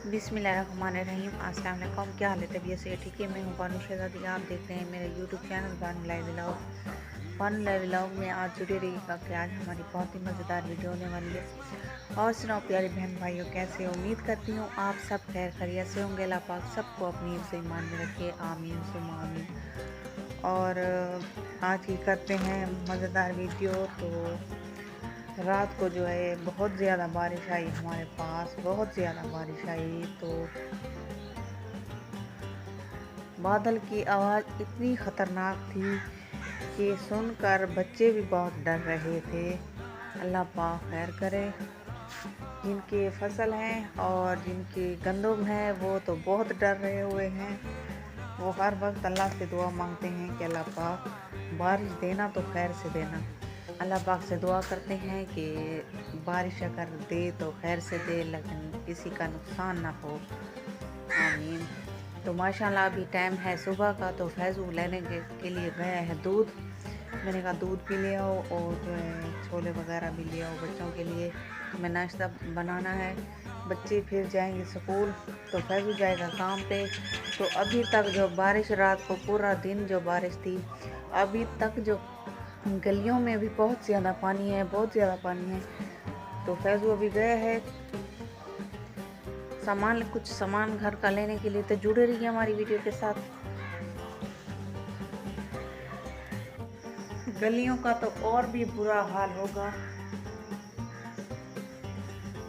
बिस्मिल्लाहिर्रहमानिर्रहीम। अस्सलाम वालेकुम। क्या हाल है? तबीयत से ठीक है? मैं हूँ बानू शहजादी। आप देख रहे हैं मेरे यूट्यूब चैनल बानू लाइव व्लॉग। बानू लाइव व्लॉग में आज जुड़े रहिएगा कि आज हमारी बहुत ही मज़ेदार वीडियो होने वाली है। और सुनाओ प्यारे बहन भाइयों, कैसे हो? उम्मीद करती हूँ आप सब खैर खैरियत से होंगे। अल्लाह पाक सबको अपनी हिफ्ज़ ईमान में रखे, आमीन सुम्मा आमीन। और आज की करते हैं मज़ेदार वीडियो। तो रात को जो है बहुत ज़्यादा बारिश आई हमारे पास, बहुत ज़्यादा बारिश आई। तो बादल की आवाज़ इतनी ख़तरनाक थी कि सुनकर बच्चे भी बहुत डर रहे थे। अल्लाह पाक खैर करे। जिनके फसल हैं और जिनके गंदम है वो तो बहुत डर रहे हुए हैं। वो हर वक्त अल्लाह से दुआ मांगते हैं कि अल्लाह पाक बारिश देना तो खैर से देना। अल्लाह पाक से दुआ करते हैं कि बारिश अगर दे तो खैर से दे, लेकिन किसी का नुकसान ना हो, आमीन। तो माशाल्लाह अभी टाइम है सुबह का। तो फैज़ू लेने के लिए गया है दूध। मैंने कहा दूध भी ले आओ और जो है छोले वगैरह भी ले आओ बच्चों के लिए। मैं नाश्ता बनाना है। बच्चे फिर जाएंगे स्कूल तो फैज़ू जाएगा काम पे। तो अभी तक जो बारिश, रात को पूरा दिन जो बारिश थी, अभी तक जो गलियों में भी बहुत ज़्यादा पानी है, बहुत ज़्यादा पानी है। तो फैज़ू अभी गया है कुछ सामान घर का लेने के लिए। तो जुड़े रहिए हमारी वीडियो के साथ। गलियों का तो और भी बुरा हाल होगा।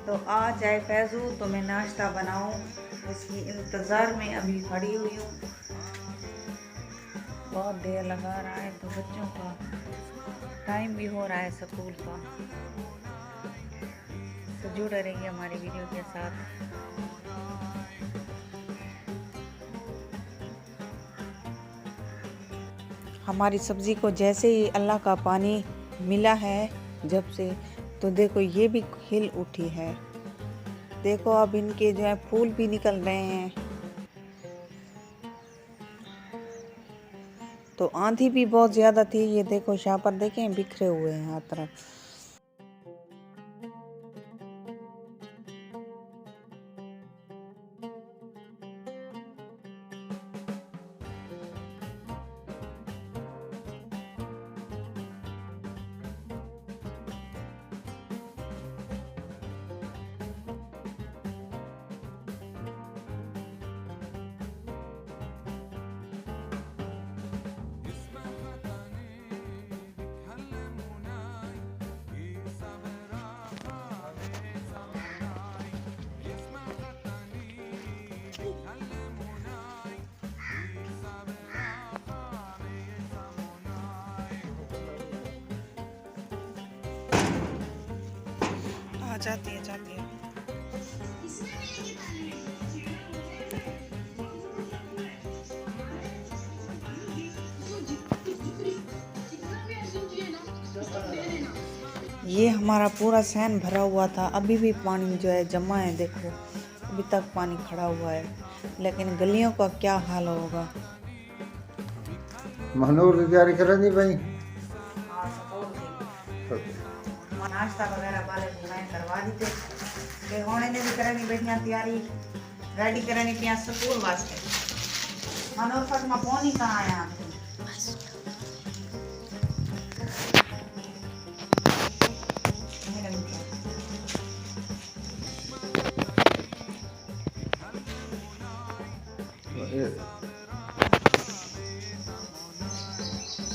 तो आ जाए फैज़ू तो मैं नाश्ता बनाऊं, उसकी इंतज़ार में अभी खड़ी हुई हूँ। बहुत देर लगा रहा है तो बच्चों का टाइम भी हो रहा है स्कूल का। तो जुड़े रहिए हमारी वीडियो के साथ। हमारी सब्ज़ी को जैसे ही अल्लाह का पानी मिला है जब से, तो देखो ये भी खिल उठी है। देखो अब इनके जो है फूल भी निकल रहे हैं। तो आंधी भी बहुत ज़्यादा थी। ये देखो शापर देखें बिखरे हुए हैं हर तरफ। जाती है। ये हमारा पूरा सहन भरा हुआ था, अभी भी पानी जो है जमा है। देखो अभी तक पानी खड़ा हुआ है, लेकिन गलियों का क्या हाल होगा। मनोर की तैयारी कर रही भाई। नाश्ता वगैरह वाले मैं करवा दी थे कि होने ने भी करनी बैठिया तैयारी रेडी करनी पिया स्कूल वास्ते। मनोर फटमा फोन ही कहाँ आया आपके?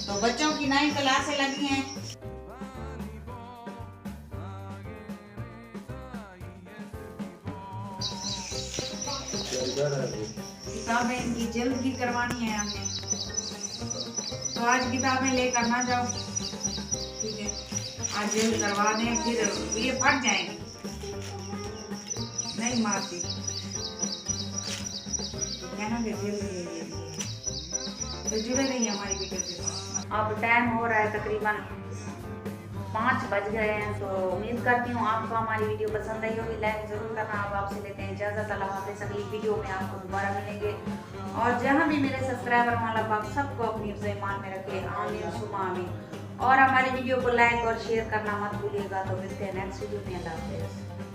तो बच्चों की नई क्लासें लगी हैं। किताबें इनकी जल्द की करवानी है हमने। तो आज किताबें लेकर ना जाओ, ठीक है? आज जल्द करवा दें, फिर ये फट जाएंगी। नहीं मारती तो कहना कि जल्द ले लिए। तो जुड़े रहिए हमारी वीडियो के साथ। अब टाइम हो रहा है तकरीबन 5 बज गए हैं। तो उम्मीद करती हूँ आपको हमारी वीडियो पसंद आई होगी। लाइक ज़रूर करना। अब आपसे लेते हैं इजाज़त। अल्लाह हाफ़िज़। अगली वीडियो में आपको दोबारा मिलेंगे। और जहाँ भी मेरे सब्सक्राइबर अल्लाह पाक सबको अपनी हिफ्ज़ ईमान में रखे, आमीन सुम्मा आमीन। और हमारी वीडियो को लाइक और शेयर करना मत भूलिएगा। तो मिलते हैं नेक्स्ट वीडियो में। अल्लाह हाफ़िज़।